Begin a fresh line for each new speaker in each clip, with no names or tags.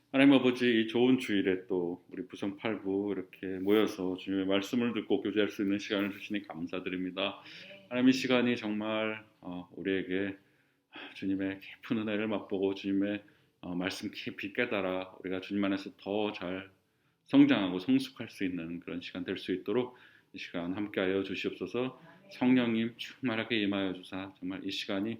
하나님 아버지, 이 좋은 주일에 또 우리 부성 8부 이렇게 모여서 주님의 말씀을 듣고 교제할 수 있는 시간을 주시니 감사드립니다. 하나님, 이 시간이 정말 우리에게 주님의 깊은 은혜를 맛보고 주님의 말씀 깊이 깨달아 우리가 주님 안에서 더 잘 성장하고 성숙할 수 있는 그런 시간 될 수 있도록 이 시간 함께하여 주시옵소서. 성령님 충만하게 임하여 주사 정말 이 시간이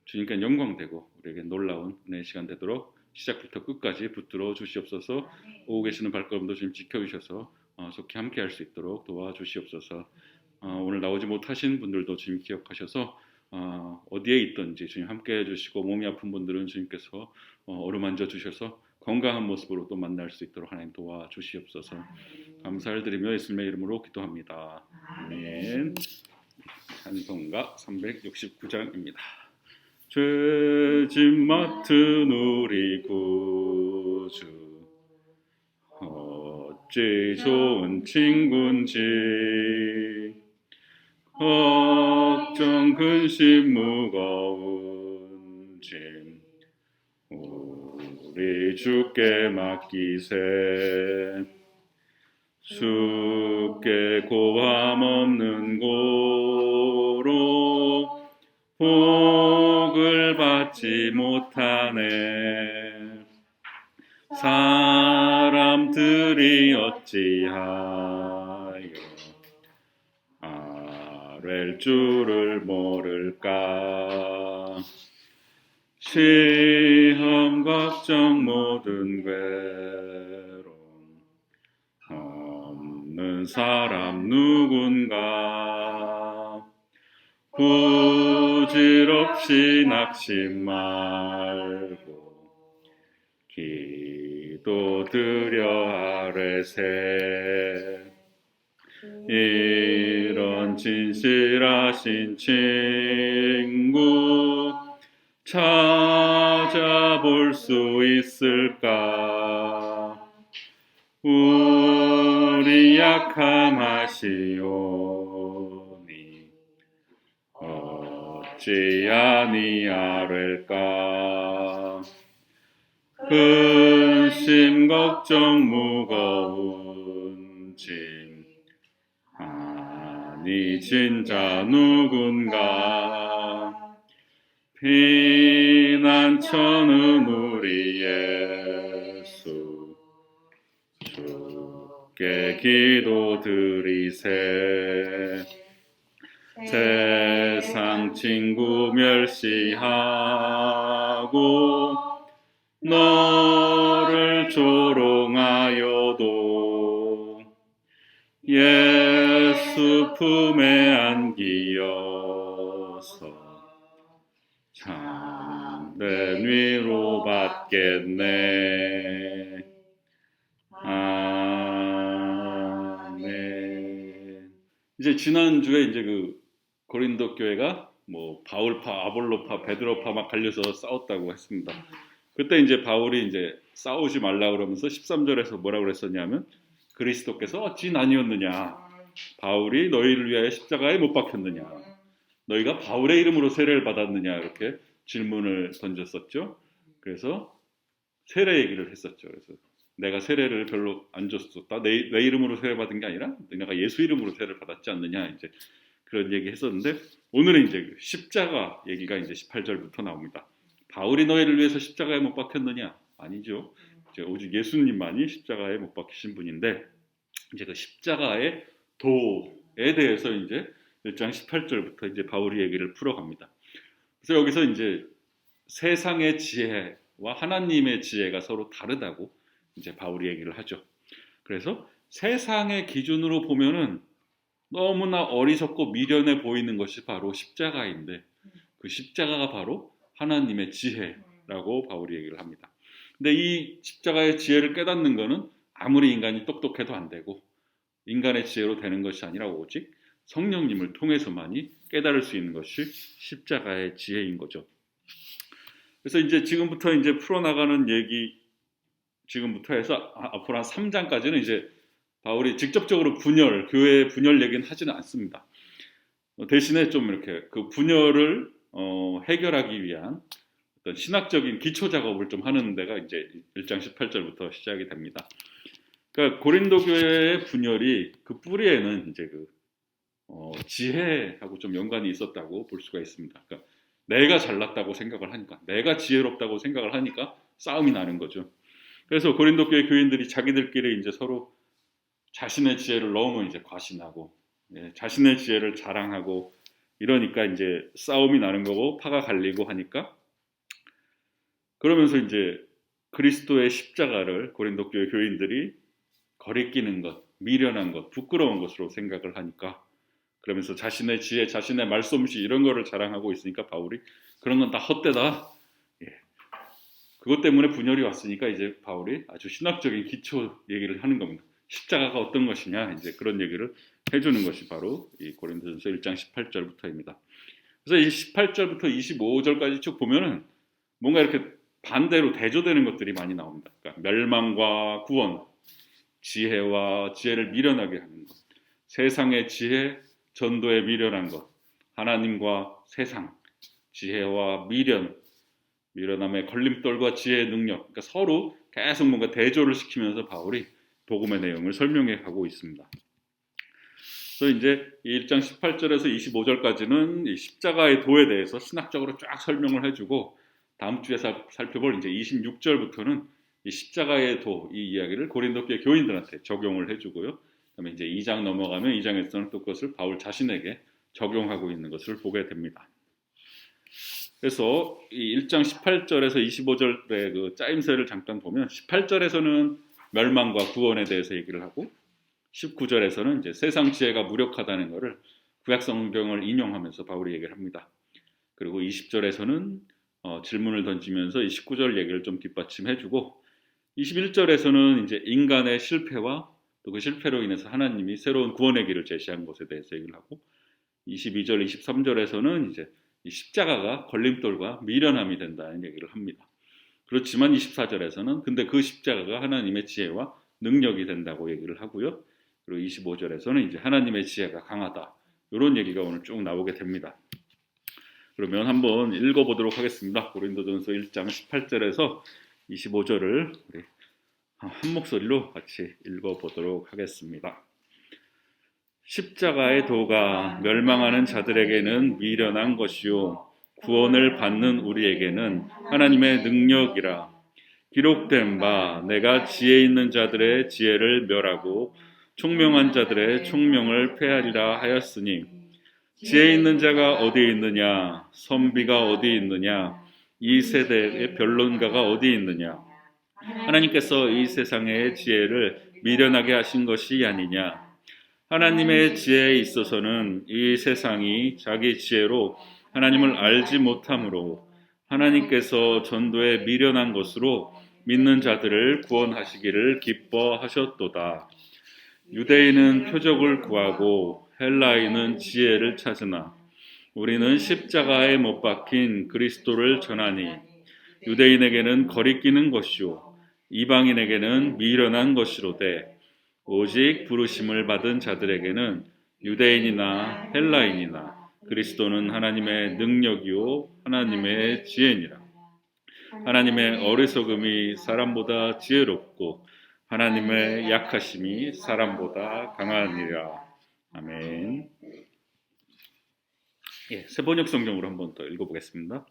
주님께 영광되고 우리에게 놀라운 은혜의 시간 되도록 시작부터 끝까지 붙들어 주시옵소서. 오고 계시는 발걸음도 주님 지켜주셔서 좋게 함께할 수 있도록 도와주시옵소서. 오늘 나오지 못하신 분들도 주님 기억하셔서 어디에 있든지 주님 함께해 주시고, 몸이 아픈 분들은 주님께서 어루만져 주셔서 건강한 모습으로 또 만날 수 있도록 하나님 도와주시옵소서. 감사를 드리며 예수님의 이름으로 기도합니다. 아멘. 찬송가 369장입니다. 죄짐 맡은 우리 구주, 어찌 좋은 친군지, 걱정 근심 무거운 짐 우리 주께 맡기세. 주께 고함 없는 고로 복을 받지 못하네. 사람들이 어찌하여 아랠 줄을 모를까. 시험 걱정 모든 괴로움 없는 사람 누군가. 부질없이 낙심 말고 기도드려 아뢰세. 이런 진실하신 친구 찾아볼 수 있을까. 우리 약함 아시오니 어찌 아니하릴까. 근심 걱정 무거운 짐 아니 진짜 누군가. 피난처는 우리 예수, 주께 기도드리세. 세상 친구 멸시하고 너를 조롱하여도 예수 품에 안기어서 참된 위로 받겠네. 아멘. 이제 지난주에 이제 그 고린도 교회가 뭐 바울파, 아볼로파, 베드로파 막 갈려서 싸웠다고 했습니다. 그때 이제 바울이 이제 싸우지 말라 그러면서 13절에서 뭐라고 그랬었냐면, 그리스도께서 어찌 나뉘었느냐, 바울이 너희를 위하여 십자가에 못 박혔느냐, 너희가 바울의 이름으로 세례를 받았느냐, 이렇게 질문을 던졌었죠. 그래서 세례 얘기를 했었죠. 그래서 내가 세례를 별로 안 줬었다, 내 이름으로 세례 받은 게 아니라 내가 예수 이름으로 세례를 받았지 않느냐, 이제 그런 얘기 했었는데, 오늘은 이제 십자가 얘기가 이제 18절부터 나옵니다. 바울이 너희를 위해서 십자가에 못 박혔느냐? 아니죠. 이제 오직 예수님만이 십자가에 못 박히신 분인데, 이제 그 십자가의 도에 대해서 이제 1장 18절부터 이제 바울이 얘기를 풀어갑니다. 그래서 여기서 이제 세상의 지혜와 하나님의 지혜가 서로 다르다고 이제 바울이 얘기를 하죠. 그래서 세상의 기준으로 보면은 너무나 어리석고 미련해 보이는 것이 바로 십자가인데, 그 십자가가 바로 하나님의 지혜라고 바울이 얘기를 합니다. 근데 이 십자가의 지혜를 깨닫는 것은 아무리 인간이 똑똑해도 안 되고, 인간의 지혜로 되는 것이 아니라 오직 성령님을 통해서만이 깨달을 수 있는 것이 십자가의 지혜인 거죠. 그래서 이제 지금부터 이제 풀어나가는 얘기, 지금부터 해서 앞으로 한 3장까지는 이제 바울이 직접적으로 교회의 분열 얘기는 하지는 않습니다. 대신에 좀 이렇게 그 분열을 해결하기 위한 어떤 신학적인 기초 작업을 좀 하는 데가 이제 1장 18절부터 시작이 됩니다. 그러니까 고린도 교회의 분열이 그 뿌리에는 이제 지혜하고 좀 연관이 있었다고 볼 수가 있습니다. 그러니까 내가 잘났다고 생각을 하니까, 내가 지혜롭다고 생각을 하니까 싸움이 나는 거죠. 그래서 고린도 교회 교인들이 자기들끼리 이제 서로 자신의 지혜를 너무 이제 과신하고, 자신의 지혜를 자랑하고 이러니까 이제 싸움이 나는 거고 파가 갈리고 하니까, 그러면서 이제 그리스도의 십자가를 고린도 교회 교인들이 거리끼는 것, 미련한 것, 부끄러운 것으로 생각을 하니까, 그러면서 자신의 지혜, 자신의 말솜씨 이런 거를 자랑하고 있으니까 바울이 그런 건 다 헛되다. 그것 때문에 분열이 왔으니까 이제 바울이 아주 신학적인 기초 얘기를 하는 겁니다. 십자가가 어떤 것이냐, 이제 그런 얘기를 해주는 것이 바로 이 고린도전서 1장 18절부터입니다. 그래서 이 18절부터 25절까지 쭉 보면은 뭔가 이렇게 반대로 대조되는 것들이 많이 나옵니다. 그러니까 멸망과 구원, 지혜와 지혜를 미련하게 하는 것, 세상의 지혜, 전도에 미련한 것, 하나님과 세상, 지혜와 미련함의 걸림돌과 지혜의 능력, 그러니까 서로 계속 뭔가 대조를 시키면서 바울이 복음의 내용을 설명해 가고 있습니다. 그래서 이제 1장 18절에서 25절까지는 이 십자가의 도에 대해서 신학적으로 쫙 설명을 해주고, 다음 주에 살펴볼 이제 26절부터는 이 십자가의 도, 이 이야기를 고린도 교회 교인들한테 적용을 해주고요. 그다음에 이제 2장 넘어가면 2장에서는 또 그것을 바울 자신에게 적용하고 있는 것을 보게 됩니다. 그래서 이 1장 18절에서 25절의 그 짜임새를 잠깐 보면, 18절에서는 멸망과 구원에 대해서 얘기를 하고, 19절에서는 이제 세상 지혜가 무력하다는 것을 구약 성경을 인용하면서 바울이 얘기를 합니다. 그리고 20절에서는 질문을 던지면서 이 19절 얘기를 좀 뒷받침해주고, 21절에서는 이제 인간의 실패와 또 그 실패로 인해서 하나님이 새로운 구원의 길을 제시한 것에 대해서 얘기를 하고, 22절, 23절에서는 이제 이 십자가가 걸림돌과 미련함이 된다는 얘기를 합니다. 그렇지만 24절에서는 근데 그 십자가가 하나님의 지혜와 능력이 된다고 얘기를 하고요. 그리고 25절에서는 이제 하나님의 지혜가 강하다, 이런 얘기가 오늘 쭉 나오게 됩니다. 그러면 한번 읽어보도록 하겠습니다. 고린도전서 1장 18절에서 25절을 우리 한 목소리로 같이 읽어보도록 하겠습니다. 십자가의 도가 멸망하는 자들에게는 미련한 것이요 구원을 받는 우리에게는 하나님의 능력이라. 기록된 바 내가 지혜 있는 자들의 지혜를 멸하고 총명한 자들의 총명을 폐하리라 하였으니, 지혜 있는 자가 어디 있느냐, 선비가 어디 있느냐, 이 세대의 변론가가 어디 있느냐. 하나님께서 이 세상의 지혜를 미련하게 하신 것이 아니냐. 하나님의 지혜에 있어서는 이 세상이 자기 지혜로 하나님을 알지 못하므로 하나님께서 전도에 미련한 것으로 믿는 자들을 구원하시기를 기뻐하셨도다. 유대인은 표적을 구하고 헬라인은 지혜를 찾으나 우리는 십자가에 못 박힌 그리스도를 전하니, 유대인에게는 거리끼는 것이요 이방인에게는 미련한 것이로되 오직 부르심을 받은 자들에게는 유대인이나 헬라인이나 그리스도는 하나님의 능력이요 하나님의 지혜니라. 하나님의 어리석음이 사람보다 지혜롭고 하나님의 약하심이 사람보다 강하니라. 아멘. 세번역 성경으로 한번 더 읽어보겠습니다.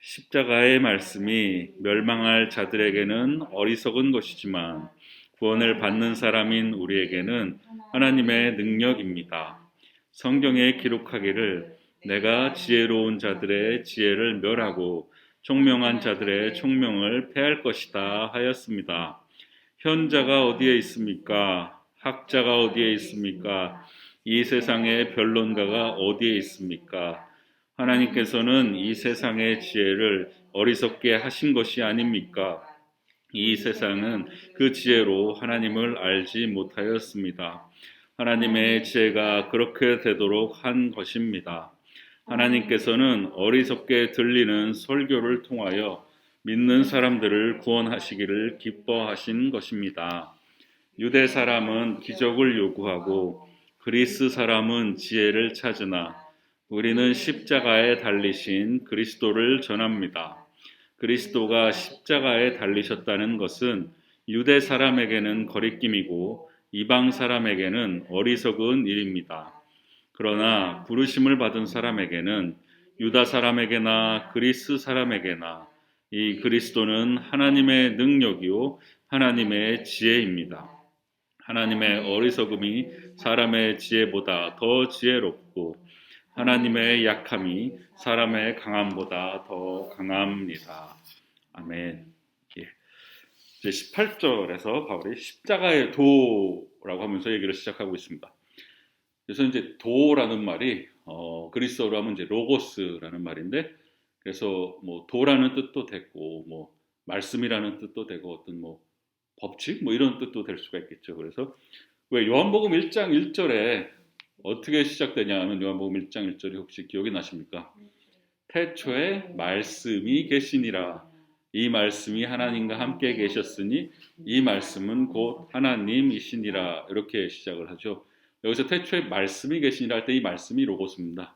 십자가의 말씀이 멸망할 자들에게는 어리석은 것이지만 구원을 받는 사람인 우리에게는 하나님의 능력입니다. 성경에 기록하기를 내가 지혜로운 자들의 지혜를 멸하고 총명한 자들의 총명을 폐할 것이다 하였습니다. 현자가 어디에 있습니까? 학자가 어디에 있습니까? 이 세상의 변론가가 어디에 있습니까? 하나님께서는 이 세상의 지혜를 어리석게 하신 것이 아닙니까? 이 세상은 그 지혜로 하나님을 알지 못하였습니다. 하나님의 지혜가 그렇게 되도록 한 것입니다. 하나님께서는 어리석게 들리는 설교를 통하여 믿는 사람들을 구원하시기를 기뻐하신 것입니다. 유대 사람은 기적을 요구하고 그리스 사람은 지혜를 찾으나 우리는 십자가에 달리신 그리스도를 전합니다. 그리스도가 십자가에 달리셨다는 것은 유대 사람에게는 거리낌이고 이방 사람에게는 어리석은 일입니다. 그러나 부르심을 받은 사람에게는 유다 사람에게나 그리스 사람에게나 이 그리스도는 하나님의 능력이요 하나님의 지혜입니다. 하나님의 어리석음이 사람의 지혜보다 더 지혜롭고 하나님의 약함이 사람의 강함보다 더 강합니다. 아멘. 예. 이제 18절에서 바울이 십자가의 도라고 하면서 얘기를 시작하고 있습니다. 그래서 이제 도라는 말이 그리스어로 하면 이제 로고스라는 말인데, 그래서 뭐 도라는 뜻도 되고 뭐 말씀이라는 뜻도 되고 어떤 뭐 법칙 뭐 이런 뜻도 될 수가 있겠죠. 그래서 왜 요한복음 1장 1절에 어떻게 시작되냐 하면 요한복음 1장 1절이 혹시 기억이 나십니까? 태초에 말씀이 계시니라. 이 말씀이 하나님과 함께 계셨으니 이 말씀은 곧 하나님이시니라. 이렇게 시작을 하죠. 여기서 태초에 말씀이 계시니라 할 때 이 말씀이 로고스입니다.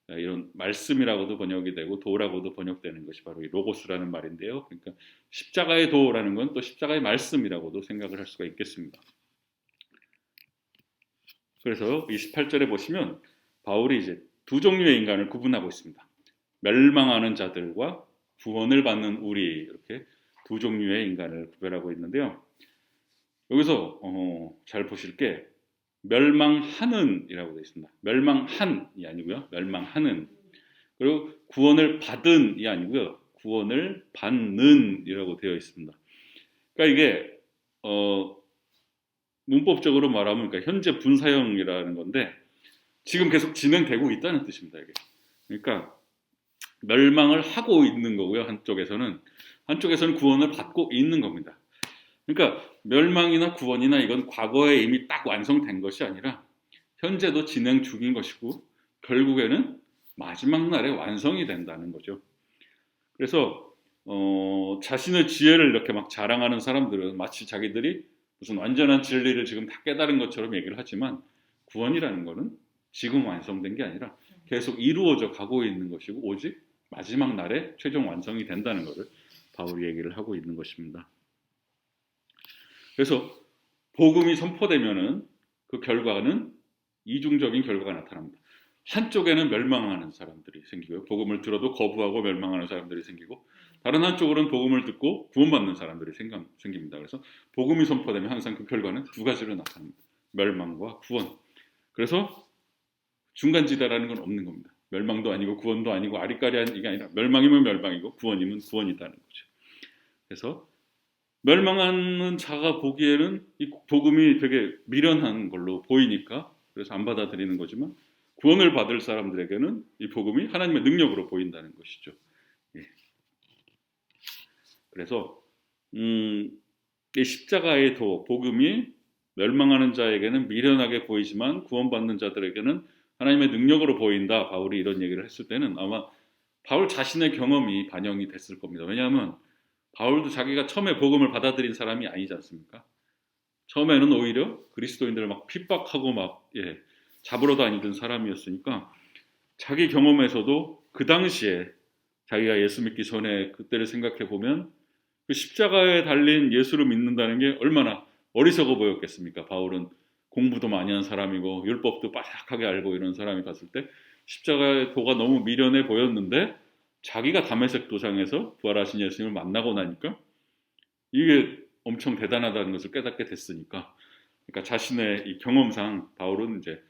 이런 말씀이라고도 번역이 되고 도라고도 번역되는 것이 바로 이 로고스라는 말인데요. 그러니까 십자가의 도라는 건 또 십자가의 말씀이라고도 생각을 할 수가 있겠습니다. 그래서 28절에 보시면 바울이 이제 두 종류의 인간을 구분하고 있습니다. 멸망하는 자들과 구원을 받는 우리, 이렇게 두 종류의 인간을 구별하고 있는데요. 여기서 잘 보실 게 멸망하는이라고 되어 있습니다. 멸망한이 아니고요. 멸망하는. 그리고 구원을 받은이 아니고요. 구원을 받는이라고 되어 있습니다. 그러니까 이게 문법적으로 말하면 그러니까 현재 분사형이라는 건데 지금 계속 진행되고 있다는 뜻입니다. 이게. 그러니까 멸망을 하고 있는 거고요. 한쪽에서는 구원을 받고 있는 겁니다. 그러니까 멸망이나 구원이나 이건 과거에 이미 딱 완성된 것이 아니라 현재도 진행 중인 것이고 결국에는 마지막 날에 완성이 된다는 거죠. 그래서 자신의 지혜를 이렇게 막 자랑하는 사람들은 마치 자기들이 무슨 완전한 진리를 지금 다 깨달은 것처럼 얘기를 하지만 구원이라는 것은 지금 완성된 게 아니라 계속 이루어져 가고 있는 것이고 오직 마지막 날에 최종 완성이 된다는 것을 바울이 얘기를 하고 있는 것입니다. 그래서 복음이 선포되면은 그 결과는 이중적인 결과가 나타납니다. 한쪽에는 멸망하는 사람들이 생기고요. 복음을 들어도 거부하고 멸망하는 사람들이 생기고 다른 한쪽으로는 복음을 듣고 구원받는 사람들이 생깁니다. 그래서 복음이 선포되면 항상 그 결과는 두 가지로 나타납니다. 멸망과 구원. 그래서 중간지대라는 건 없는 겁니다. 멸망도 아니고 구원도 아니고 아리까리한 이게 아니라 멸망이면 멸망이고 구원이면 구원이다는 거죠. 그래서 멸망하는 자가 보기에는 이 복음이 되게 미련한 걸로 보이니까 그래서 안 받아들이는 거지만 구원을 받을 사람들에게는 이 복음이 하나님의 능력으로 보인다는 것이죠. 예. 그래서 이 십자가의 도, 복음이 멸망하는 자에게는 미련하게 보이지만 구원받는 자들에게는 하나님의 능력으로 보인다. 바울이 이런 얘기를 했을 때는 아마 바울 자신의 경험이 반영이 됐을 겁니다. 왜냐하면 바울도 자기가 처음에 복음을 받아들인 사람이 아니지 않습니까? 처음에는 오히려 그리스도인들을 막 핍박하고 막 잡으러 다니던 사람이었으니까 자기 경험에서도 그 당시에 자기가 예수 믿기 전에 그때를 생각해 보면 그 십자가에 달린 예수를 믿는다는 게 얼마나 어리석어 보였겠습니까? 바울은 공부도 많이 한 사람이고 율법도 빠삭하게 알고 이런 사람이 봤을 때 십자가의 도가 너무 미련해 보였는데 자기가 다메섹 도상에서 부활하신 예수님을 만나고 나니까 이게 엄청 대단하다는 것을 깨닫게 됐으니까 그러니까 자신의 이 경험상 바울은 이제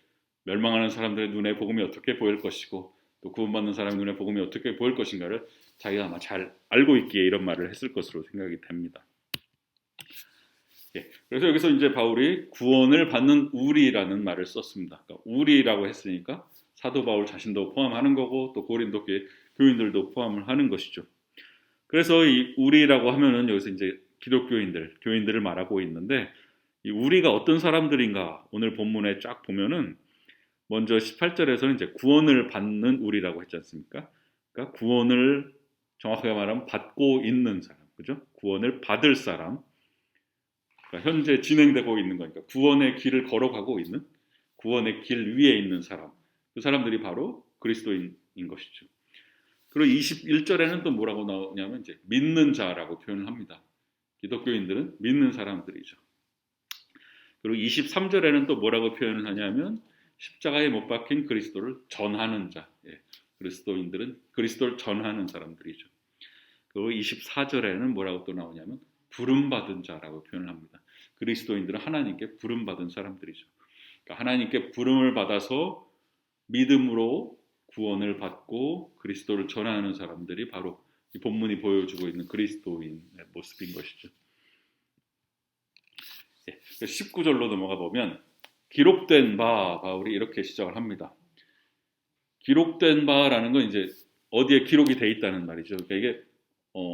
멸망하는 사람들의 눈에 복음이 어떻게 보일 것이고 또 구원받는 사람의 눈에 복음이 어떻게 보일 것인가를 자기가 아마 잘 알고 있기에 이런 말을 했을 것으로 생각이 됩니다. 그래서 여기서 이제 바울이 구원을 받는 우리라는 말을 썼습니다. 그러니까 우리라고 했으니까 사도 바울 자신도 포함하는 거고 또 고린도 교인들도 포함을 하는 것이죠. 그래서 이 우리라고 하면은 여기서 이제 교인들을 말하고 있는데 이 우리가 어떤 사람들인가 오늘 본문에 쫙 보면은 먼저 18절에서는 이제 구원을 받는 우리라고 했지 않습니까? 그러니까 구원을 정확하게 말하면 받고 있는 사람, 그죠? 구원을 받을 사람. 그러니까 현재 진행되고 있는 거니까 구원의 길을 걸어가고 있는 구원의 길 위에 있는 사람 그 사람들이 바로 그리스도인인 것이죠. 그리고 21절에는 또 뭐라고 나오냐면 이제 믿는 자라고 표현을 합니다. 기독교인들은 믿는 사람들이죠. 그리고 23절에는 또 뭐라고 표현을 하냐면 십자가에 못 박힌 그리스도를 전하는 자. 예, 그리스도인들은 그리스도를 전하는 사람들이죠. 그리고 24절에는 뭐라고 또 나오냐면 부름받은 자라고 표현을 합니다. 그리스도인들은 하나님께 부름받은 사람들이죠. 그러니까 하나님께 부름을 받아서 믿음으로 구원을 받고 그리스도를 전하는 사람들이 바로 이 본문이 보여주고 있는 그리스도인의 모습인 것이죠. 19절로 넘어가 보면 기록된 바, 바울이 이렇게 시작을 합니다. 기록된 바라는 건 이제 어디에 기록이 돼 있다는 말이죠. 그러니까 이게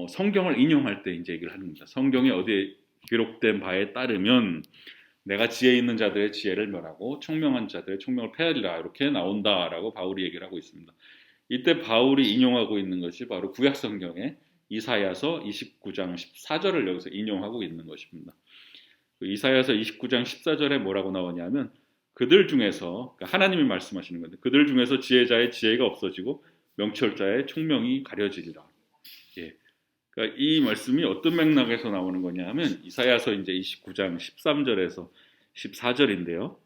성경을 인용할 때 이제 얘기를 하는 겁니다. 성경에 어디에 기록된 바에 따르면 내가 지혜 있는 자들의 지혜를 멸하고 총명한 자들의 총명을 폐하리라 이렇게 나온다라고 바울이 얘기를 하고 있습니다. 이때 바울이 인용하고 있는 것이 바로 구약 성경의 이사야서 29장 14절을 여기서 인용하고 있는 것입니다. 이사야서 29장 14절에 뭐라고 나오냐면 그들 중에서 그러니까 하나님이 말씀하시는 건데 그들 중에서 지혜자의 지혜가 없어지고 명철자의 총명이 가려지리라. 예. 그러니까 이 말씀이 어떤 맥락에서 나오는 거냐면 이사야서 이제 29장 13절에서 14절인데요.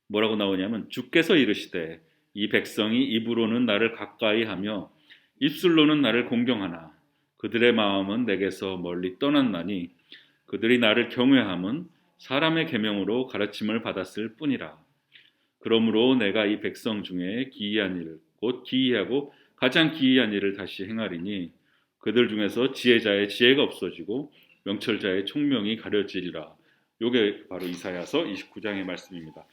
뭐라고 나오냐면 주께서 이르시되 이 백성이 입으로는 나를 가까이하며 입술로는 나를 공경하나 그들의 마음은 내게서 멀리 떠났나니 그들이 나를 경외함은 사람의 계명으로 가르침을 받았을 뿐이라. 그러므로 내가 이 백성 중에 기이한 일, 곧 기이하고 가장 기이한 일을 다시 행하리니 그들 중에서 지혜자의 지혜가 없어지고 명철자의 총명이 가려지리라. 이게 바로 이사야서 29장의 말씀입니다.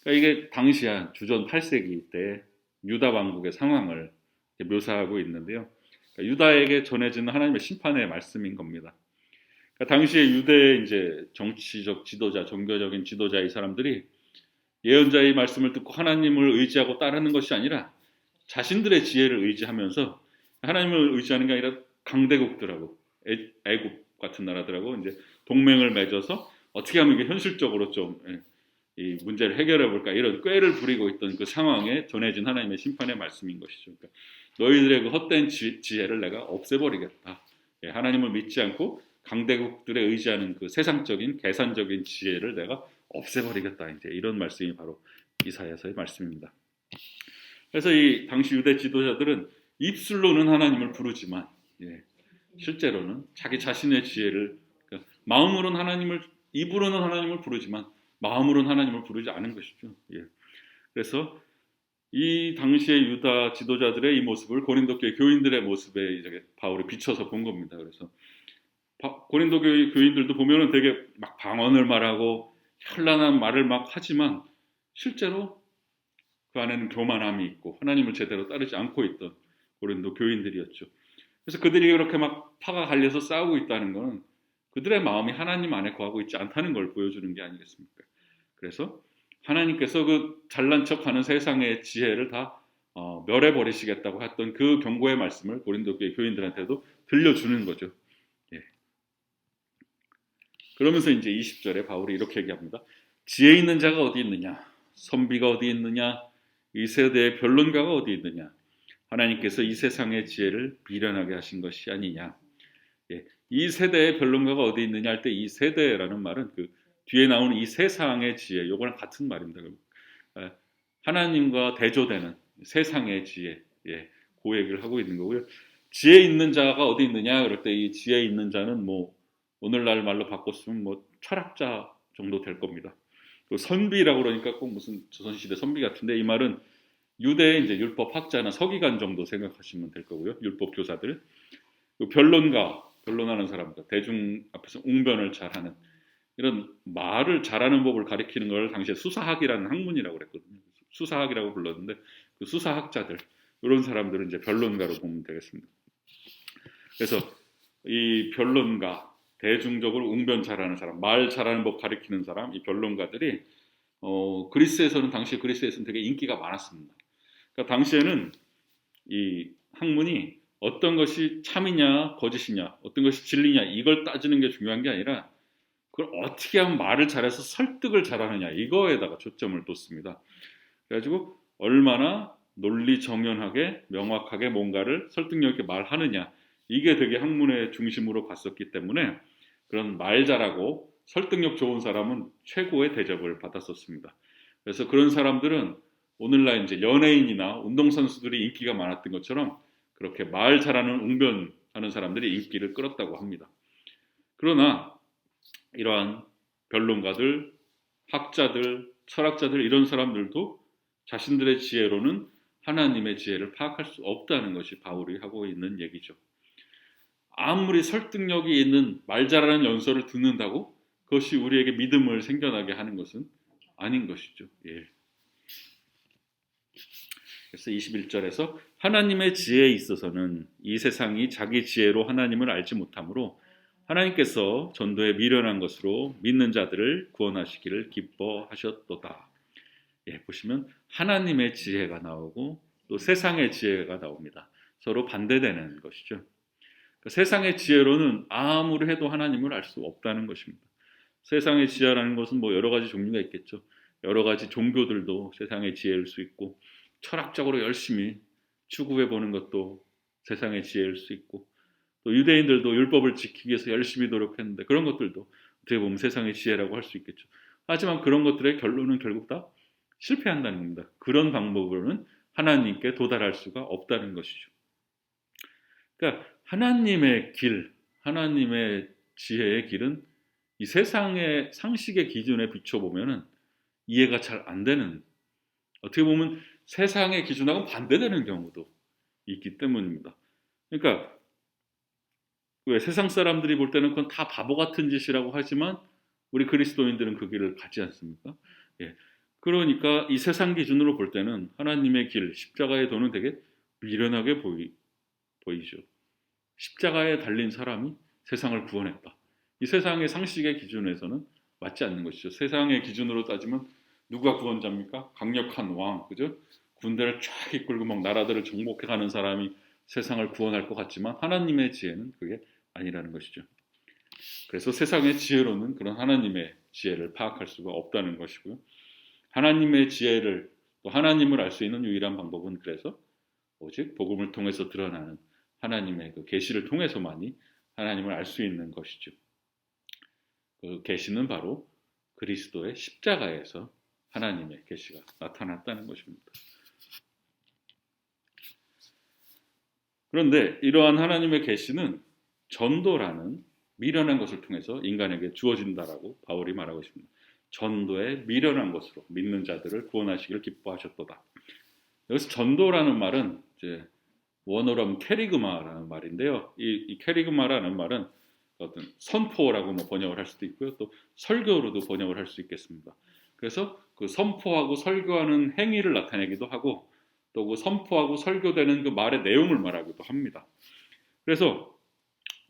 그러니까 이게 당시한 주전 8세기 때 유다 왕국의 상황을 묘사하고 있는데요. 그러니까 유다에게 전해지는 하나님의 심판의 말씀인 겁니다. 그러니까 당시에 유대의 이제 정치적 지도자, 종교적인 지도자 이 사람들이 예언자의 말씀을 듣고 하나님을 의지하고 따르는 것이 아니라 자신들의 지혜를 의지하면서 하나님을 의지하는 게 아니라 강대국들하고 애국 같은 나라들하고 이제 동맹을 맺어서 어떻게 하면 이게 현실적으로 좀 이 문제를 해결해 볼까 이런 꾀를 부리고 있던 그 상황에 전해진 하나님의 심판의 말씀인 것이죠. 그러니까 너희들의 그 헛된 지혜를 내가 없애버리겠다. 하나님을 믿지 않고 강대국들에 의지하는 그 세상적인 계산적인 지혜를 내가 없애버리겠다. 이제 이런 말씀이 바로 이사야서의 말씀입니다. 그래서 이 당시 유대 지도자들은 입술로는 하나님을 부르지만 실제로는 자기 자신의 지혜를 그러니까 마음으로는 하나님을 입으로는 하나님을 부르지만 마음으로는 하나님을 부르지 않은 것이죠. 그래서 이 당시의 유다 지도자들의 이 모습을 고린도 교회 교인들의 모습에 이제 바울이 비춰서 본 겁니다. 그래서 고린도 교회 교인들도 보면은 되게 막 방언을 말하고 현란한 말을 막 하지만 실제로 그 안에는 교만함이 있고 하나님을 제대로 따르지 않고 있던 고린도 교인들이었죠. 그래서 그들이 그렇게 막 파가 갈려서 싸우고 있다는 것은 그들의 마음이 하나님 안에 거하고 있지 않다는 걸 보여주는 게 아니겠습니까? 그래서 하나님께서 그 잘난 척하는 세상의 지혜를 다 멸해버리시겠다고 했던 그 경고의 말씀을 고린도 교회 교인들한테도 들려주는 거죠. 그러면서 이제 20절에 바울이 이렇게 얘기합니다. 지혜 있는 자가 어디 있느냐? 선비가 어디 있느냐? 이 세대의 변론가가 어디 있느냐? 하나님께서 이 세상의 지혜를 비련하게 하신 것이 아니냐? 이 세대의 변론가가 어디 있느냐 할 때 이 세대라는 말은 그 뒤에 나오는 이 세상의 지혜, 요거랑 같은 말입니다. 하나님과 대조되는 세상의 지혜, 그 얘기를 하고 있는 거고요. 지혜 있는 자가 어디 있느냐 그럴 때 이 지혜 있는 자는 뭐 오늘날 말로 바꿨으면 뭐 철학자 정도 될 겁니다. 선비라고 그러니까 꼭 무슨 조선시대 선비 같은데 이 말은 유대의 이제 율법 학자나 서기관 정도 생각하시면 될 거고요. 율법 교사들, 변론가, 변론하는 사람들, 대중 앞에서 웅변을 잘하는 이런 말을 잘하는 법을 가리키는 걸 당시에 수사학이라는 학문이라고 그랬거든요. 수사학이라고 불렀는데 그 수사학자들 이런 사람들은 이제 변론가로 보면 되겠습니다. 그래서 이 변론가 대중적으로 웅변 잘하는 사람, 말 잘하는 법 가리키는 사람, 이 변론가들이 그리스에서는 당시 그리스에서는 되게 인기가 많았습니다. 그러니까 당시에는 이 학문이 어떤 것이 참이냐 거짓이냐, 어떤 것이 진리냐 이걸 따지는 게 중요한 게 아니라 그걸 어떻게 하면 말을 잘해서 설득을 잘하느냐 이거에다가 초점을 뒀습니다. 그래가지고 얼마나 논리 정연하게 명확하게 뭔가를 설득력 있게 말하느냐, 이게 되게 학문의 중심으로 갔었기 때문에 그런 말 잘하고 설득력 좋은 사람은 최고의 대접을 받았었습니다. 그래서 그런 사람들은 오늘날 이제 연예인이나 운동선수들이 인기가 많았던 것처럼 그렇게 말 잘하는 웅변하는 사람들이 인기를 끌었다고 합니다. 그러나 이러한 변론가들, 학자들, 철학자들 이런 사람들도 자신들의 지혜로는 하나님의 지혜를 파악할 수 없다는 것이 바울이 하고 있는 얘기죠. 아무리 설득력이 있는 말 잘하는 연설을 듣는다고 그것이 우리에게 믿음을 생겨나게 하는 것은 아닌 것이죠. 예. 그래서 21절에서 하나님의 지혜에 있어서는 이 세상이 자기 지혜로 하나님을 알지 못하므로 하나님께서 전도에 미련한 것으로 믿는 자들을 구원하시기를 기뻐하셨도다. 예, 보시면 하나님의 지혜가 나오고 또 세상의 지혜가 나옵니다. 서로 반대되는 것이죠. 그러니까 세상의 지혜로는 아무리 해도 하나님을 알 수 없다는 것입니다. 세상의 지혜라는 것은 뭐 여러 가지 종류가 있겠죠. 여러 가지 종교들도 세상의 지혜일 수 있고 철학적으로 열심히 추구해 보는 것도 세상의 지혜일 수 있고 또 유대인들도 율법을 지키기 위해서 열심히 노력했는데 그런 것들도 어떻게 보면 세상의 지혜라고 할 수 있겠죠. 하지만 그런 것들의 결론은 결국 다 실패한다는 겁니다. 그런 방법으로는 하나님께 도달할 수가 없다는 것이죠. 그러니까 하나님의 길, 하나님의 지혜의 길은 이 세상의 상식의 기준에 비춰보면 이해가 잘 안 되는, 어떻게 보면 세상의 기준하고 반대되는 경우도 있기 때문입니다. 그러니까 왜 세상 사람들이 볼 때는 그건 다 바보 같은 짓이라고 하지만 우리 그리스도인들은 그 길을 가지 않습니까? 예. 그러니까 이 세상 기준으로 볼 때는 하나님의 길, 십자가의 도는 되게 미련하게 보이죠. 십자가에 달린 사람이 세상을 구원했다. 이 세상의 상식의 기준에서는 맞지 않는 것이죠. 세상의 기준으로 따지면 누가 구원자입니까? 강력한 왕, 그죠? 군대를 쫙 이끌고 막 나라들을 정복해가는 사람이 세상을 구원할 것 같지만 하나님의 지혜는 그게 아니라는 것이죠. 그래서 세상의 지혜로는 그런 하나님의 지혜를 파악할 수가 없다는 것이고요. 하나님의 지혜를 또 하나님을 알 수 있는 유일한 방법은 그래서 오직 복음을 통해서 드러나는 하나님의 그 계시를 통해서만이 하나님을 알 수 있는 것이죠. 그 계시는 바로 그리스도의 십자가에서 하나님의 계시가 나타났다는 것입니다. 그런데 이러한 하나님의 계시는 전도라는 미련한 것을 통해서 인간에게 주어진다라고 바울이 말하고 있습니다. 전도의 미련한 것으로 믿는 자들을 구원하시기를 기뻐하셨도다. 여기서 전도라는 말은 이제 원어로 하면 캐리그마라는 말인데요. 이 캐리그마라는 말은 어떤 선포라고 뭐 번역을 할 수도 있고요. 또 설교로도 번역을 할 수 있겠습니다. 그래서 그 선포하고 설교하는 행위를 나타내기도 하고 또 그 선포하고 설교되는 그 말의 내용을 말하기도 합니다. 그래서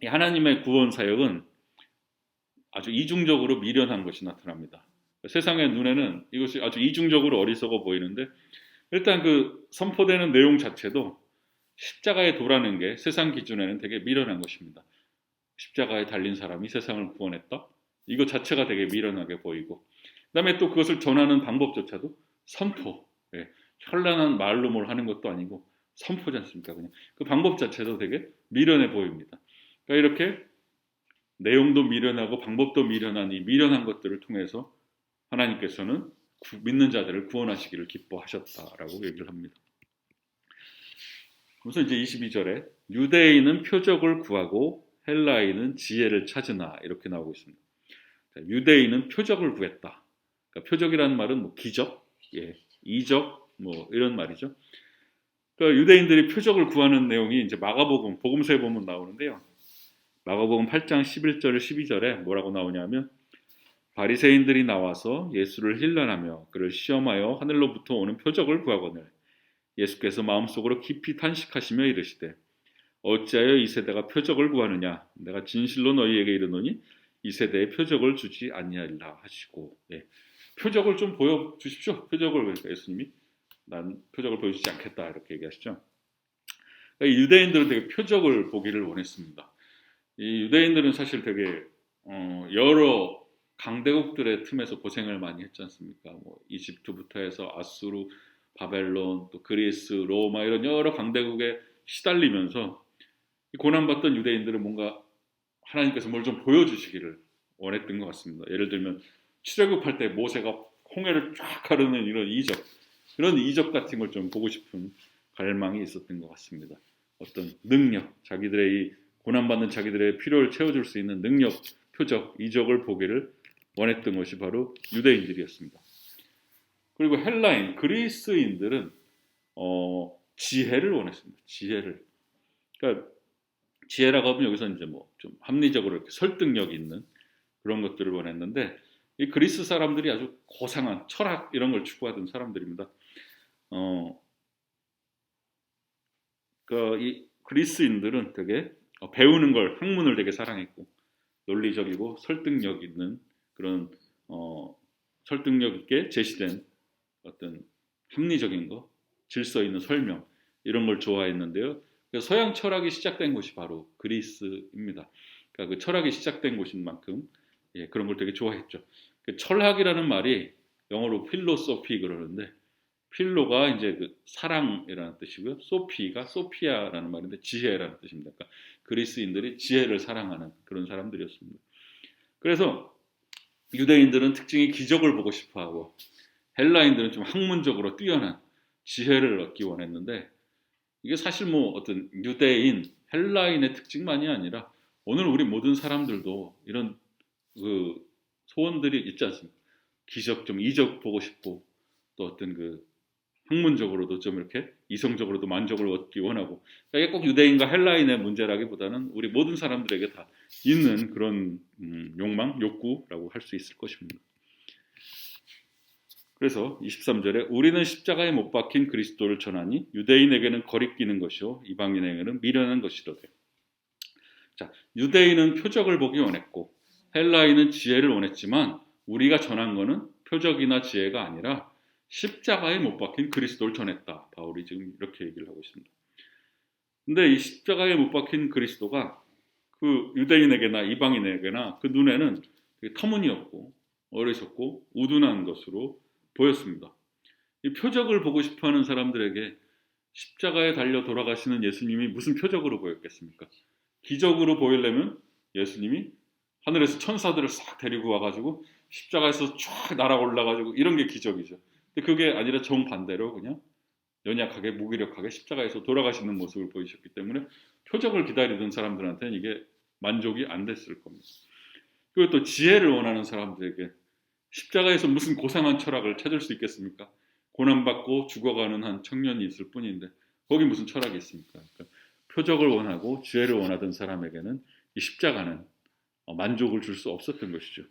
이 하나님의 구원 사역은 아주 이중적으로 미련한 것이 나타납니다. 세상의 눈에는 이것이 아주 이중적으로 어리석어 보이는데 일단 그 선포되는 내용 자체도 십자가에 도라는 게 세상 기준에는 되게 미련한 것입니다. 십자가에 달린 사람이 세상을 구원했다? 이거 자체가 되게 미련하게 보이고 그 다음에 또 그것을 전하는 방법조차도 선포, 예, 현란한 말로 뭘 하는 것도 아니고 선포지 않습니까? 그냥 그 방법 자체도 되게 미련해 보입니다. 그러니까 이렇게 내용도 미련하고 방법도 미련한 이 미련한 것들을 통해서 하나님께서는 믿는 자들을 구원하시기를 기뻐하셨다라고 얘기를 합니다. 그래서 이제 22절에 유대인은 표적을 구하고 헬라인은 지혜를 찾으나 이렇게 나오고 있습니다. 유대인은 표적을 구했다. 그러니까 표적이라는 말은 뭐 기적, 예, 이적, 뭐 이런 말이죠. 그러니까 유대인들이 표적을 구하는 내용이 이제 마가복음, 복음서에 보면 나오는데요. 마가복음 8장 11절 12절에 뭐라고 나오냐면 바리새인들이 나와서 예수를 힐난하며 그를 시험하여 하늘로부터 오는 표적을 구하거늘 예수께서 마음속으로 깊이 탄식하시며 이르시되 어찌하여 이 세대가 표적을 구하느냐 내가 진실로 너희에게 이르노니 이 세대에 표적을 주지 아니하리라 하시고, 예, 표적을 좀 보여주십시오. 표적을. 그러니까 예수님이 난 표적을 보여주지 않겠다 이렇게 얘기하시죠. 그러니까 유대인들은 되게 표적을 보기를 원했습니다. 이 유대인들은 사실 되게 여러 강대국들의 틈에서 고생을 많이 했지 않습니까? 뭐 이집트부터 해서 아수르, 바벨론, 또 그리스, 로마 이런 여러 강대국에 시달리면서 고난받던 유대인들은 뭔가 하나님께서 뭘 좀 보여주시기를 원했던 것 같습니다. 예를 들면 출애굽할 때 모세가 홍해를 쫙 가르는 이런 이적 같은 걸 좀 보고 싶은 갈망이 있었던 것 같습니다. 어떤 능력, 자기들의 이 고난받는 자기들의 필요를 채워줄 수 있는 능력, 표적, 이적을 보기를 원했던 것이 바로 유대인들이었습니다. 그리고 헬라인, 그리스인들은 지혜를 원했습니다. 지혜를. 그러니까 지혜라고 하면 여기서 이제 뭐 좀 합리적으로 이렇게 설득력 있는 그런 것들을 원했는데, 이 그리스 사람들이 아주 고상한 철학 이런 걸 추구하던 사람들입니다. 이 그리스인들은 되게 배우는 걸, 학문을 되게 사랑했고 논리적이고 설득력 있는 그런 설득력 있게 제시된 어떤 합리적인 거, 질서 있는 설명 이런 걸 좋아했는데요. 서양 철학이 시작된 곳이 바로 그리스입니다. 그러니까 그 철학이 시작된 곳인 만큼 그런 걸 되게 좋아했죠. 그 철학이라는 말이 영어로 필로소피 그러는데, 필로가 이제 그 사랑이라는 뜻이고요. 소피가 소피아라는 말인데 지혜라는 뜻입니다. 그러니까 그리스인들이 지혜를 사랑하는 그런 사람들이었습니다. 그래서 유대인들은 특징이 기적을 보고 싶어하고, 헬라인들은 좀 학문적으로 뛰어난 지혜를 얻기 원했는데, 이게 사실 뭐 어떤 유대인, 헬라인의 특징만이 아니라 오늘 우리 모든 사람들도 이런 그 소원들이 있지 않습니까? 기적, 좀 이적 보고 싶고, 또 어떤 그 학문적으로도 좀 이렇게 이성적으로도 만족을 얻기 원하고, 그러니까 이게 꼭 유대인과 헬라인의 문제라기보다는 우리 모든 사람들에게 다 있는 그런 욕망, 욕구라고 할 수 있을 것입니다. 그래서 23절에 우리는 십자가에 못 박힌 그리스도를 전하니 유대인에게는 거리끼는 것이요 이방인에게는 미련한 것이로되. 자, 유대인은 표적을 보기 원했고 헬라인은 지혜를 원했지만, 우리가 전한 것은 표적이나 지혜가 아니라 십자가에 못 박힌 그리스도를 전했다. 바울이 지금 이렇게 얘기를 하고 있습니다. 근데 이 십자가에 못 박힌 그리스도가 그 유대인에게나 이방인에게나 그 눈에는 되게 터무니없고 어리석고 우둔한 것으로 보였습니다. 이 표적을 보고 싶어하는 사람들에게 십자가에 달려 돌아가시는 예수님이 무슨 표적으로 보였겠습니까? 기적으로 보이려면 예수님이 하늘에서 천사들을 싹 데리고 와가지고 십자가에서 쫙 날아올라가지고 이런 게 기적이죠. 근데 그게 아니라 정반대로 그냥 연약하게 무기력하게 십자가에서 돌아가시는 모습을 보이셨기 때문에 표적을 기다리던 사람들한테는 이게 만족이 안 됐을 겁니다. 그리고 또 지혜를 원하는 사람들에게 십자가에서 무슨 고상한 철학을 찾을 수 있겠습니까? 고난받고 죽어가는 한 청년이 있을 뿐인데 거기 무슨 철학이 있습니까? 그러니까 표적을 원하고 지혜를 원하던 사람에게는 이 십자가는 만족을 줄 수 없었던 것이죠.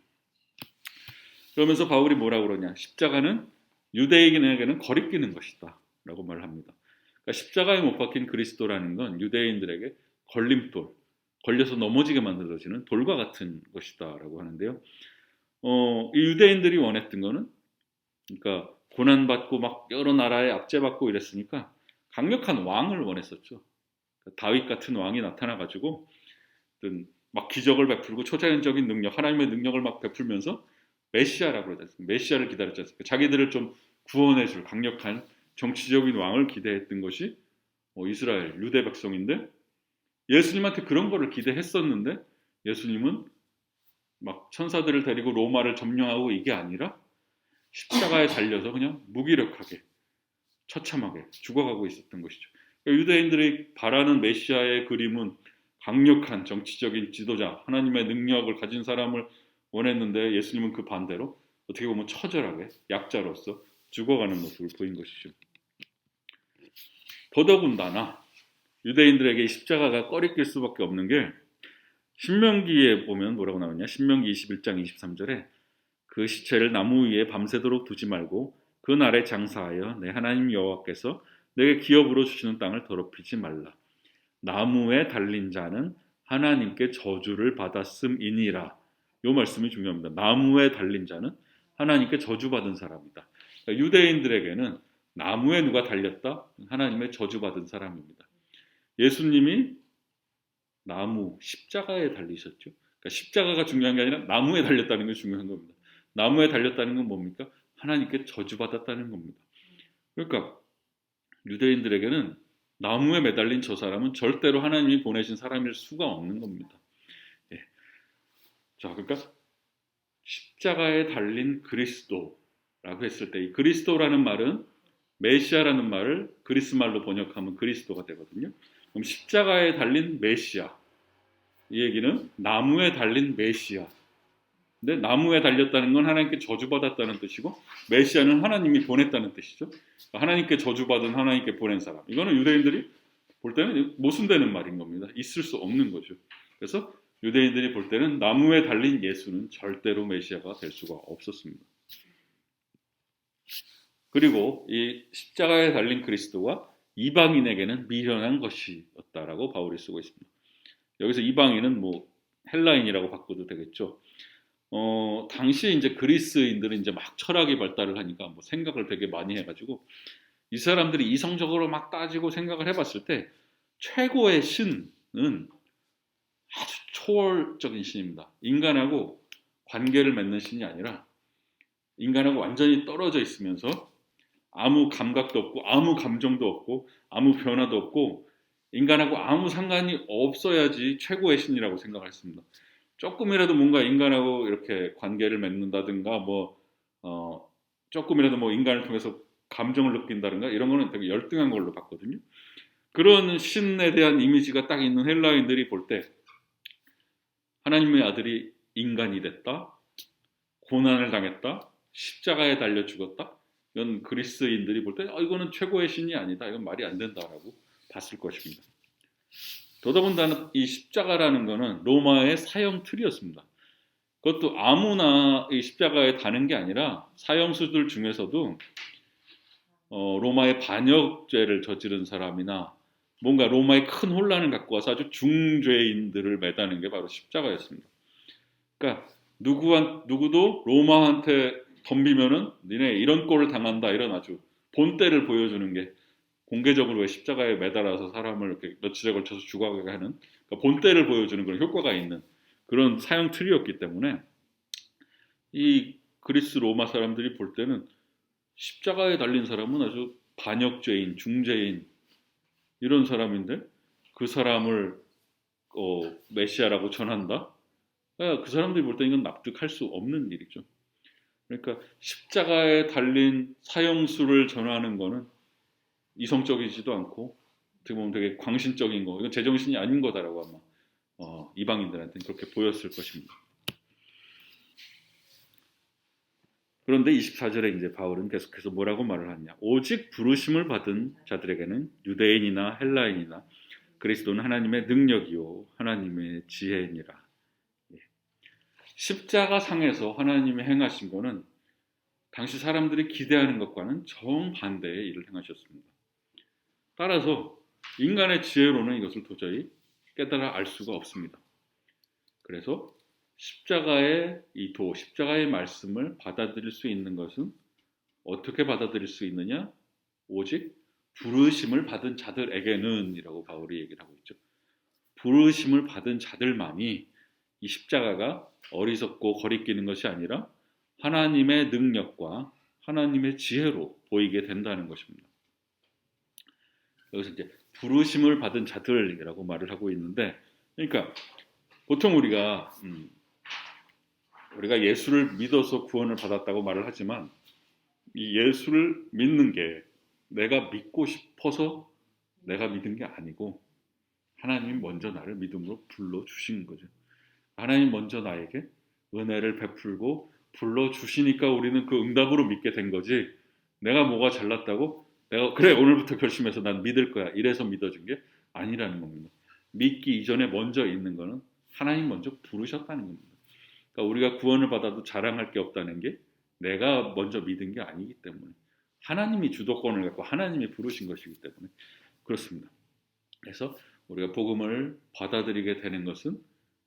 그러면서 바울이 뭐라고 그러냐? 십자가는 유대인에게는 거리끼는 것이다 라고 말합니다. 그러니까 십자가에 못 박힌 그리스도라는 건 유대인들에게 걸림돌, 걸려서 넘어지게 만들어지는 돌과 같은 것이다 라고 하는데요. 이 유대인들이 원했던 거는, 그러니까 고난받고 막 여러 나라에 압제받고 이랬으니까 강력한 왕을 원했었죠. 그러니까 다윗 같은 왕이 나타나가지고 막 기적을 베풀고 초자연적인 능력, 하나님의 능력을 막 베풀면서 메시아라고 그러지 않습니까? 메시아를 기다렸지 않습니까? 자기들을 좀 구원해줄 강력한 정치적인 왕을 기대했던 것이 이스라엘 유대 백성인데, 예수님한테 그런 거를 기대했었는데 예수님은 막 천사들을 데리고 로마를 점령하고 이게 아니라 십자가에 달려서 그냥 무기력하게 처참하게 죽어가고 있었던 것이죠. 그러니까 유대인들이 바라는 메시아의 그림은 강력한 정치적인 지도자, 하나님의 능력을 가진 사람을 원했는데 예수님은 그 반대로 어떻게 보면 처절하게 약자로서 죽어가는 모습을 보인 것이죠. 더더군다나 유대인들에게 십자가가 꺼리낄 수밖에 없는 게, 신명기에 보면 뭐라고 나오냐? 신명기 21장 23절에 그 시체를 나무 위에 밤새도록 두지 말고 그 날에 장사하여 내 하나님 여호와께서 내게 기업으로 주시는 땅을 더럽히지 말라. 나무에 달린 자는 하나님께 저주를 받았음이니라. 이 말씀이 중요합니다. 나무에 달린 자는 하나님께 저주받은 사람이다. 그러니까 유대인들에게는 나무에 누가 달렸다? 하나님의 저주받은 사람입니다. 예수님이 나무, 십자가에 달리셨죠. 그러니까 십자가가 중요한 게 아니라 나무에 달렸다는 게 중요한 겁니다. 나무에 달렸다는 건 뭡니까? 하나님께 저주받았다는 겁니다. 그러니까 유대인들에게는 나무에 매달린 저 사람은 절대로 하나님이 보내신 사람일 수가 없는 겁니다. 예. 자, 그러니까 십자가에 달린 그리스도라고 했을 때 이 그리스도라는 말은 메시아라는 말을 그리스 말로 번역하면 그리스도가 되거든요. 그럼 십자가에 달린 메시아, 이 얘기는 나무에 달린 메시아. 근데 나무에 달렸다는 건 하나님께 저주받았다는 뜻이고 메시아는 하나님이 보냈다는 뜻이죠. 하나님께 저주받은 하나님께 보낸 사람. 이거는 유대인들이 볼 때는 모순되는 말인 겁니다. 있을 수 없는 거죠. 그래서 유대인들이 볼 때는 나무에 달린 예수는 절대로 메시아가 될 수가 없었습니다. 그리고 이 십자가에 달린 그리스도가 이방인에게는 미련한 것이었다라고 바울이 쓰고 있습니다. 여기서 이방인은 뭐 헬라인이라고 바꿔도 되겠죠. 당시 이제 그리스인들은 이제 막 철학이 발달을 하니까 뭐 생각을 되게 많이 해가지고 이 사람들이 이성적으로 막 따지고 생각을 해봤을 때 최고의 신은 아주 초월적인 신입니다. 인간하고 관계를 맺는 신이 아니라 인간하고 완전히 떨어져 있으면서 아무 감각도 없고 아무 감정도 없고 아무 변화도 없고 인간하고 아무 상관이 없어야지 최고의 신이라고 생각했습니다. 조금이라도 뭔가 인간하고 이렇게 관계를 맺는다든가 조금이라도 뭐 인간을 통해서 감정을 느낀다든가 이런 거는 되게 열등한 걸로 봤거든요. 그런 신에 대한 이미지가 딱 있는 헬라인들이 볼 때 하나님의 아들이 인간이 됐다, 고난을 당했다, 십자가에 달려 죽었다. 이건 그리스인들이 볼 때 이거는 최고의 신이 아니다. 이건 말이 안 된다라고 봤을 것입니다. 더더군다나 이 십자가라는 거는 로마의 사형 틀이었습니다. 그것도 아무나 이 십자가에 다는 게 아니라 사형수들 중에서도 로마의 반역죄를 저지른 사람이나 뭔가 로마의 큰 혼란을 갖고 와서 아주 중죄인들을 매다는 게 바로 십자가였습니다. 그러니까 누구도 로마한테 덤비면은 니네 이런 꼴을 당한다 이런 아주 본때를 보여주는 게 공개적으로 십자가에 매달아서 사람을 이렇게 며칠에 걸쳐서 죽어가게 하는 그러니까 본때를 보여주는 그런 효과가 있는 그런 사형 틀이었기 때문에 이 그리스 로마 사람들이 볼 때는 십자가에 달린 사람은 아주 반역죄인, 중죄인 이런 사람인데 그 사람을 메시아라고 전한다? 그 사람들이 볼 때 이건 납득할 수 없는 일이죠. 그러니까 십자가에 달린 사형수를 전하는 거는 이성적이지도 않고 어떻게 보면 되게 광신적인 거, 이건 제정신이 아닌 거다라고 아마 이방인들한테는 그렇게 보였을 것입니다. 그런데 24절에 이제 바울은 계속해서 뭐라고 말을 하냐? 오직 부르심을 받은 자들에게는 유대인이나 헬라인이나 그리스도는 하나님의 능력이요 하나님의 지혜니라. 십자가 상에서 하나님이 행하신 것은 당시 사람들이 기대하는 것과는 정반대의 일을 행하셨습니다. 따라서 인간의 지혜로는 이것을 도저히 깨달아 알 수가 없습니다. 그래서 십자가의 십자가의 말씀을 받아들일 수 있는 것은 어떻게 받아들일 수 있느냐? 오직 부르심을 받은 자들에게는 이라고 바울이 얘기를 하고 있죠. 부르심을 받은 자들만이 이 십자가가 어리석고 거리끼는 것이 아니라 하나님의 능력과 하나님의 지혜로 보이게 된다는 것입니다. 여기서 이제 부르심을 받은 자들이라고 말을 하고 있는데, 그러니까 보통 우리가 예수를 믿어서 구원을 받았다고 말을 하지만 이 예수를 믿는 게 내가 믿고 싶어서 내가 믿은 게 아니고 하나님이 먼저 나를 믿음으로 불러주신 거죠. 하나님 먼저 나에게 은혜를 베풀고 불러주시니까 우리는 그 응답으로 믿게 된 거지 내가 뭐가 잘났다고 내가 그래 오늘부터 결심해서 난 믿을 거야 이래서 믿어준 게 아니라는 겁니다. 믿기 이전에 먼저 있는 거는 하나님 먼저 부르셨다는 겁니다. 그러니까 우리가 구원을 받아도 자랑할 게 없다는 게 내가 먼저 믿은 게 아니기 때문에 하나님이 주도권을 갖고 하나님이 부르신 것이기 때문에 그렇습니다. 그래서 우리가 복음을 받아들이게 되는 것은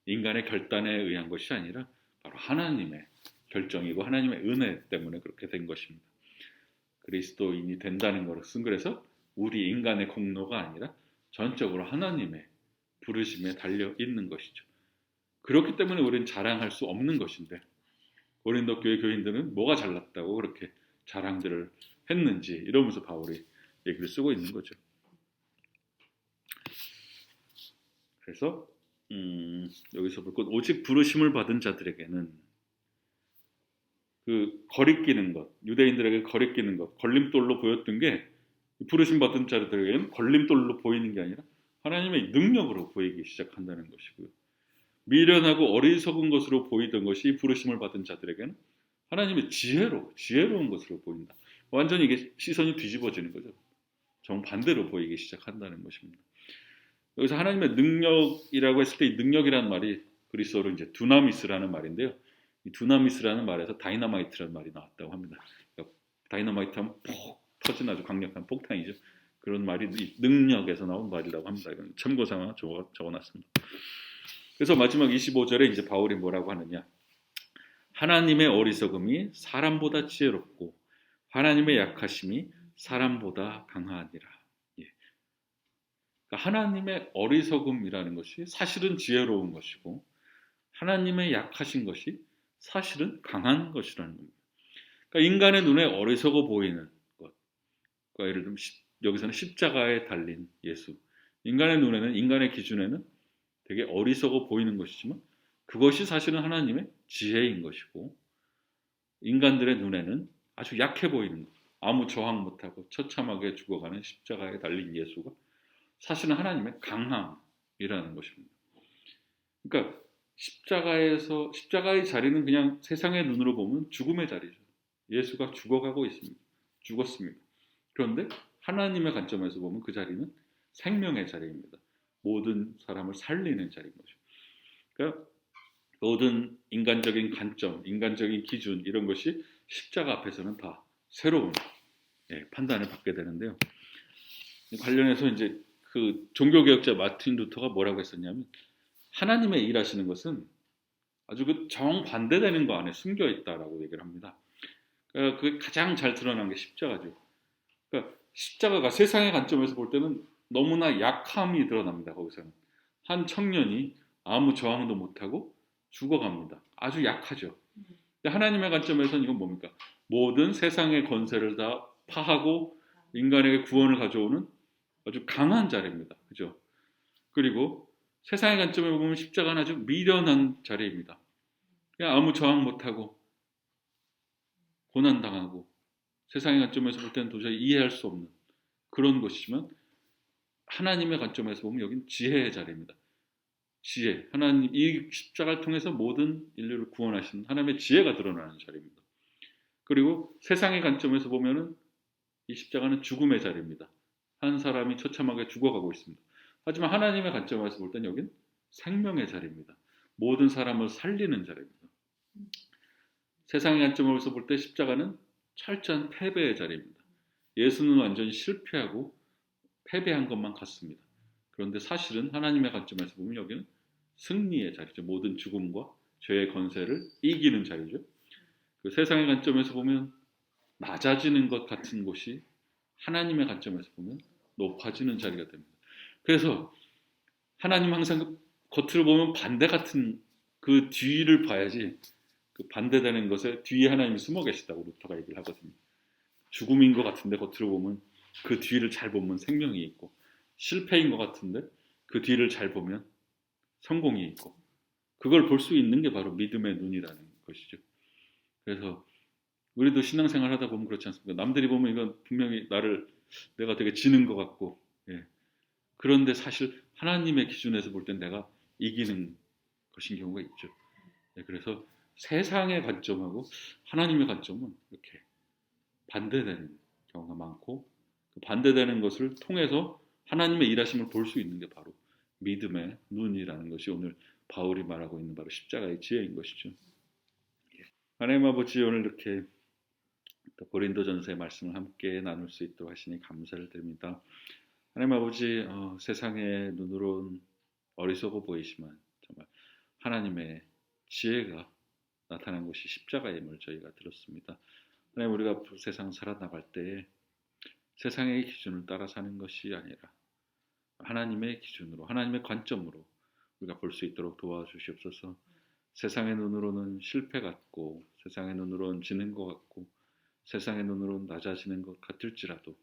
인간의 결단에 의한 것이 아니라 바로 하나님의 결정이고 하나님의 은혜 때문에 그렇게 된 것입니다. 그리스도인이 된다는 것은 그래서 우리 인간의 공로가 아니라 전적으로 하나님의 부르심에 달려 있는 것이죠. 그렇기 때문에 우리는 자랑할 수 없는 것인데 고린도 교회 교인들은 뭐가 잘났다고 그렇게 자랑들을 했는지 이러면서 바울이 얘기를 쓰고 있는 거죠. 그래서 여기서 볼 것, 오직 부르심을 받은 자들에게는 그 거리끼는 것, 유대인들에게 거리끼는 것, 걸림돌로 보였던 게 부르심 받은 자들에게는 걸림돌로 보이는 게 아니라 하나님의 능력으로 보이기 시작한다는 것이고요. 미련하고 어리석은 것으로 보이던 것이 부르심을 받은 자들에게는 하나님의 지혜로운 것으로 보인다. 완전히 이게 시선이 뒤집어지는 거죠. 정반대로 보이기 시작한다는 것입니다. 여기서 하나님의 능력이라고 했을 때 이 능력이라는 말이 그리스어로 이제 두나미스라는 말인데요. 이 두나미스라는 말에서 다이너마이트라는 말이 나왔다고 합니다. 그러니까 다이너마이트 하면 폭 터진 아주 강력한 폭탄이죠. 그런 말이 이 능력에서 나온 말이라고 합니다. 이건 참고삼아 적어놨습니다. 그래서 마지막 25절에 이제 바울이 뭐라고 하느냐? 하나님의 어리석음이 사람보다 지혜롭고 하나님의 약하심이 사람보다 강하니라. 예. 그러니까 하나님의 어리석음이라는 것이 사실은 지혜로운 것이고 하나님의 약하신 것이 사실은 강한 것이라는 겁니다. 그러니까 인간의 눈에 어리석어 보이는 것, 그러니까 예를 들면 여기서는 십자가에 달린 예수, 인간의 눈에는, 인간의 기준에는 되게 어리석어 보이는 것이지만 그것이 사실은 하나님의 지혜인 것이고 인간들의 눈에는 아주 약해 보이는 것, 아무 저항 못하고 처참하게 죽어가는 십자가에 달린 예수가 사실은 하나님의 강함이라는 것입니다. 그러니까 십자가의 자리는 그냥 세상의 눈으로 보면 죽음의 자리죠. 예수가 죽어가고 있습니다. 죽었습니다. 그런데 하나님의 관점에서 보면 그 자리는 생명의 자리입니다. 모든 사람을 살리는 자리인 거죠. 그러니까 모든 인간적인 관점, 인간적인 기준 이런 것이 십자가 앞에서는 다 새로운 판단을 받게 되는데요. 관련해서 이제 그 종교개혁자 마틴 루터가 뭐라고 했었냐면 하나님의 일하시는 것은 아주 그 정반대되는 거 안에 숨겨 있다라고 얘기를 합니다. 그러니까 그게 가장 잘 드러난 게 십자가죠. 그러니까 십자가가 세상의 관점에서 볼 때는 너무나 약함이 드러납니다. 거기서는 한 청년이 아무 저항도 못하고 죽어갑니다. 아주 약하죠. 근데 하나님의 관점에서는 이건 뭡니까? 모든 세상의 권세를 다 파하고 인간에게 구원을 가져오는 아주 강한 자리입니다. 그죠? 그리고 세상의 관점에 보면 십자가는 아주 미련한 자리입니다. 그냥 아무 저항 못하고 고난당하고 세상의 관점에서 볼 때는 도저히 이해할 수 없는 그런 것이지만 하나님의 관점에서 보면 여긴 지혜의 자리입니다. 지혜, 하나님 이 십자가를 통해서 모든 인류를 구원하시는 하나님의 지혜가 드러나는 자리입니다. 그리고 세상의 관점에서 보면은 이 십자가는 죽음의 자리입니다. 한 사람이 처참하게 죽어가고 있습니다. 하지만 하나님의 관점에서 볼 때는 여긴 생명의 자리입니다. 모든 사람을 살리는 자리입니다. 세상의 관점에서 볼 때 십자가는 철저한 패배의 자리입니다. 예수는 완전히 실패하고 패배한 것만 같습니다. 그런데 사실은 하나님의 관점에서 보면 여기는 승리의 자리죠. 모든 죽음과 죄의 권세를 이기는 자리죠. 그 세상의 관점에서 보면 낮아지는 것 같은 곳이 하나님의 관점에서 보면 높아지는 자리가 됩니다. 그래서 하나님 항상 그 겉으로 보면 반대 같은 그 뒤를 봐야지 그 반대되는 것에 뒤에 하나님이 숨어 계시다고 루터가 얘기를 하거든요. 죽음인 것 같은데 겉으로 보면 그 뒤를 잘 보면 생명이 있고 실패인 것 같은데 그 뒤를 잘 보면 성공이 있고 그걸 볼 수 있는 게 바로 믿음의 눈이라는 것이죠. 그래서 우리도 신앙생활 하다 보면 그렇지 않습니까? 남들이 보면 이건 분명히 내가 되게 지는 것 같고 그런데 사실 하나님의 기준에서 볼 땐 내가 이기는 것인 경우가 있죠. 그래서 세상의 관점하고 하나님의 관점은 이렇게 반대되는 경우가 많고 그 반대되는 것을 통해서 하나님의 일하심을 볼 수 있는 게 바로 믿음의 눈이라는 것이 오늘 바울이 말하고 있는 바로 십자가의 지혜인 것이죠. 하나님 아버지 오늘 이렇게 고린도전서의 말씀을 함께 나눌 수 있도록 하시니 감사를 드립니다. 하나님 아버지 세상의 눈으로는 어리석어 보이지만 정말 하나님의 지혜가 나타난 것이 십자가임을 저희가 들었습니다. 하나님 우리가 세상 살아나갈 때에 세상의 기준을 따라 사는 것이 아니라 하나님의 기준으로 하나님의 관점으로 우리가 볼 수 있도록 도와주시옵소서. 세상의 눈으로는 실패 같고 세상의 눈으로는 지는 것 같고 세상의 눈으로 낮아지는 것 같을지라도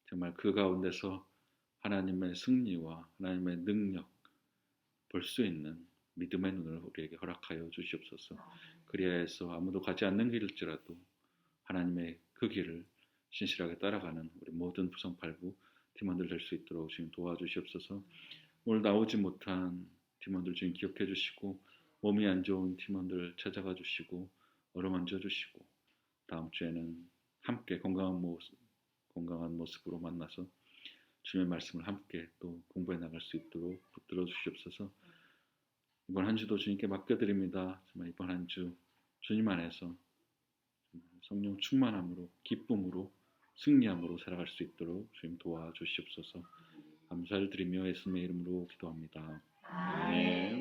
정말 그 가운데서 하나님의 승리와 하나님의 능력 볼 수 있는 믿음의 눈을 우리에게 허락하여 주시옵소서. 그리하여서 아무도 가지 않는 길일지라도 하나님의 그 길을 신실하게 따라가는 우리 모든 부성팔부 팀원들 될 수 있도록 주님 도와주시옵소서. 오늘 나오지 못한 팀원들 주님 기억해 주시고 몸이 안 좋은 팀원들 찾아가 주시고 어루만져 주시고 다음 주에는 함께 건강한 모습으로 만나서 주님의 말씀을 함께 또 공부해 나갈 수 있도록 붙들어 주시옵소서. 이번 한 주도 주님께 맡겨드립니다. 정말 이번 한 주 주님 안에서 성령 충만함으로 기쁨으로 승리함으로 살아갈 수 있도록 주님 도와주시옵소서. 감사를 드리며 예수님의 이름으로 기도합니다. 아멘.